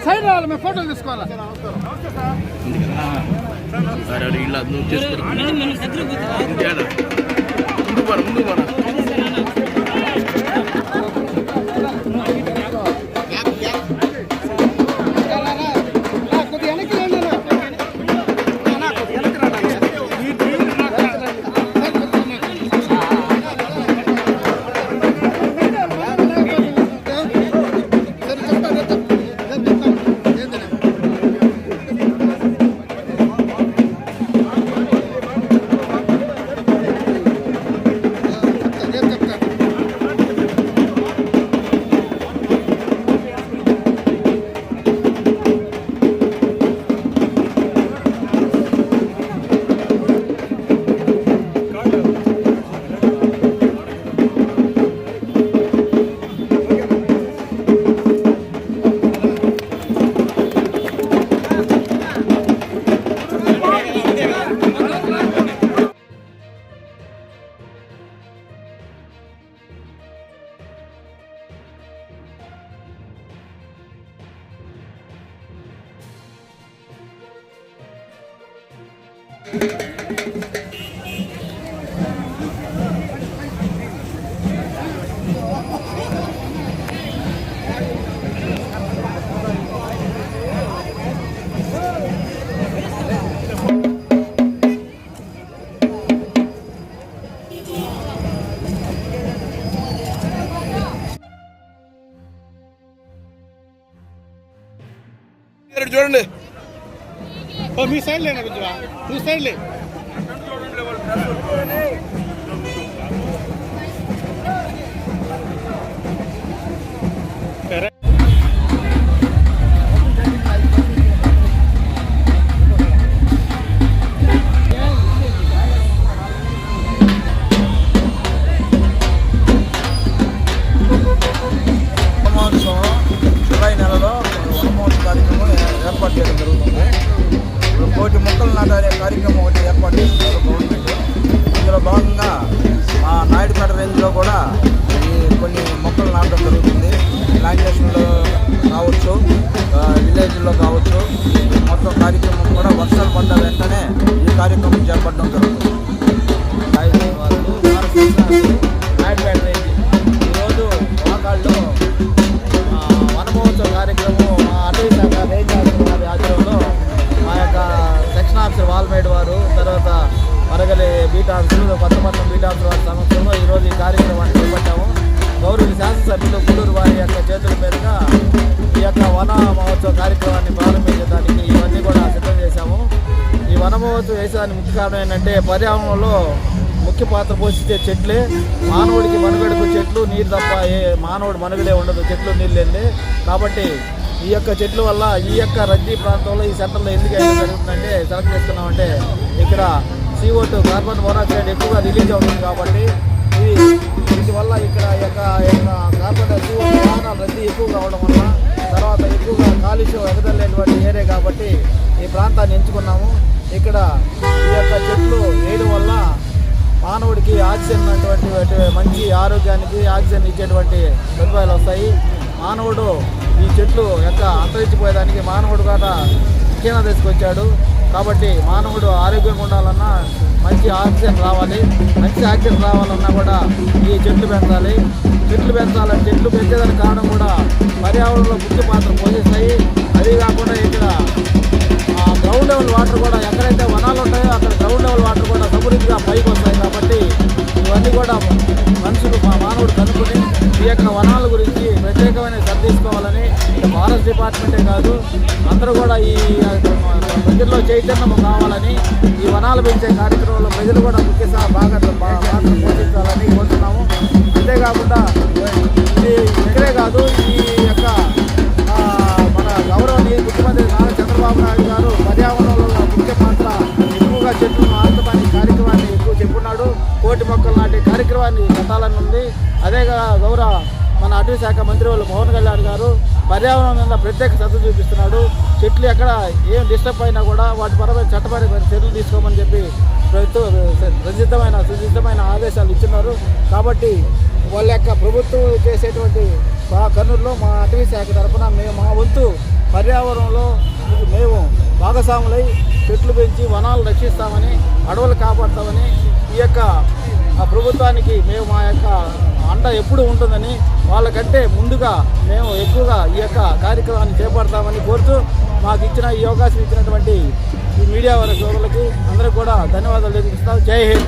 Side రావాలి, మేము ఫోటోలు తీసుకోవాలి. చూడండి, మీ సైడ్ లేనా కొంచెం, మీ సైడ్ లే. జూలై నెలలో వనమహోత్సవ కార్యక్రమం ఏర్పాటు చేయడం జరుగుతుంది. 1,00,00,000 మొక్కలు నాటే కార్యక్రమం ఒకటి ఏర్పాటు చేస్తున్నారు గవర్నమెంట్. ఇందులో భాగంగా మా నాయుడుపేట రేంజ్లో కూడా కొన్ని మొక్కలు నాటడం జరుగుతుంది. ప్లాంటేషన్లో కావచ్చు, విలేజ్లో కావచ్చు, మొత్తం కార్యక్రమం కూడా వర్షాలు పడ్డ వెంటనే ఈ కార్యక్రమం చేపట్టడం జరుగుతుంది. నాయుడుపేట రేంజ్ ఈరోజు వాకాళ్ళలో వనమహోత్సవ కార్యక్రమం మా అటవీ శాఖ రేంజ్ వారి ఆధ్వర్యంలో మా యొక్క సెక్షన్ ఆఫీసర్ వాల్మేడ్ వారు, తర్వాత Maragali beat officer, Kothapatnam beat officer వారి సమక్షంలో ఈరోజు ఈ కార్యక్రమాన్ని చేపట్టాము. గౌరవ శాసనసభ్యులు గుడూరు వారి యొక్క చేతుల మీదుగా ఈ యొక్క వన మహోత్సవ కార్యక్రమాన్ని ప్రారంభించడానికి ఇవన్నీ కూడా సిద్ధం చేశాము. ఈ వన మహోత్సవం వేసేదానికి ముఖ్య కారణం ఏంటంటే పర్యావరణంలో ముఖ్య పాత్ర పోషించే చెట్లే. మానవుడికి మనుగడకు చెట్లు నీరు తప్ప మానవుడు మనుగడే ఉండదు, చెట్లు నీళ్ళు లేదే. కాబట్టి ఈ యొక్క చెట్ల వల్ల ఈ యొక్క రద్దీ ప్రాంతంలో ఈ సెంటర్లో ఎందుకు జరుగుతుందంటే సెలెక్ట్ చేస్తున్నామంటే ఇక్కడ CO2 కార్బన్ మోనాక్సైడ్ ఎక్కువగా రిలీజ్ అవుతుంది కాబట్టి వీటి వల్ల ఇక్కడ కార్బన్ CO2 వాహనాల రద్దీ ఎక్కువ కావడం వల్ల తర్వాత ఎక్కువగా కాలుష్యం ఎగదలేటువంటి ఏరియా కాబట్టి ఈ ప్రాంతాన్ని ఎంచుకున్నాము. ఇక్కడ ఈ యొక్క చెట్లు వేయడం వల్ల మానవుడికి ఆక్సిజన్ అటువంటి మంచి ఆరోగ్యానికి ఆక్సిజన్ ఇచ్చేటువంటి సదుపాయాలు వస్తాయి. మానవుడు ఈ చెట్లు అంతరించిపోయేదానికి మానవుడు కూడా క్షీణ దశకొచ్చాడు కాబట్టి మానవుడు ఆరోగ్యంగా ఉండాలన్నా మంచి ఆక్సిజన్ రావాలి. మంచి ఆక్సిజన్ రావాలన్నా కూడా ఈ చెట్లు పెంచాలి. చెట్లు పెంచేదానికి కారణం కూడా పర్యావరణంలో ముఖ్య పాత్ర పోషిస్తాయి. అదే కాకుండా ఇక్కడ గ్రౌండ్ లెవెల్ వాటర్ కూడా ఎక్కడైతే వనాలు ఉంటాయో అక్కడ గ్రౌండ్ లెవెల్ వాటర్ కూడా సమృద్ధిగా పైకి వస్తాయి కాబట్టి ఇవన్నీ కూడా మానవుడు కనుక్కొని ఈ యొక్క వనాల గురించి ప్రత్యేకమైన శ్రద్ధ తీసుకోవాలని ఫారెస్ట్ డిపార్ట్మెంటే కాదు అందరూ కూడా ఈ ప్రజల్లో చైతన్యం కావాలని ఈ వనాలు పెంచే కార్యక్రమంలో ప్రజలు కూడా ముఖ్య పాత్ర పోషించాలని కోరుతున్నాము. అంతేకాకుండా ఇది ఇక్కడే కాదు ఈ యొక్క మన గౌరవనీయ ముఖ్యమంత్రి నారా చంద్రబాబు నాయుడు గారు పర్యావరణంలో ముఖ్య పాత్ర ఎక్కువగా చెట్లు నాటుతామని కార్యక్రమాన్ని ఎక్కువ చెప్పున్నాడు. 1,00,00,000 మొక్కలు నాటే కార్యక్రమాన్ని పెట్టాలని ఉంది. అదే గౌరవ మన అటవీ శాఖ మంత్రి వాళ్ళు మోహన్ కళ్యాణ్ గారు పర్యావరణం మీద ప్రత్యేక శ్రద్ధ చూపిస్తున్నాడు. చెట్లు ఎక్కడ ఏం డిస్టర్బ్ అయినా కూడా వాటి పరమైన చట్టపరమైన చర్యలు తీసుకోమని చెప్పి సుచితమైన ఆదేశాలు ఇచ్చినారు. కాబట్టి వాళ్ళ యొక్క ప్రభుత్వం చేసేటువంటి కర్నూలులో మా అటవీ శాఖ తరఫున మా వంతు పర్యావరణంలో మేము భాగస్వాములై చెట్లు పెంచి వనాలు రక్షిస్తామని అడవులు కాపాడుతామని ఈ యొక్క ప్రభుత్వానికి మేము మా యొక్క అండ ఎప్పుడు ఉంటుందని వాళ్ళకంటే ముందుగా మేము ఎక్కువగా ఈ యొక్క కార్యక్రమాన్ని చేపడతామని కోరుతూ మాకు ఇచ్చిన ఈ అవకాశం ఇచ్చినటువంటి ఈ మీడియా వారి సోదరులకి అందరికీ కూడా ధన్యవాదాలు తెలియజేస్తాం. జై హింద్.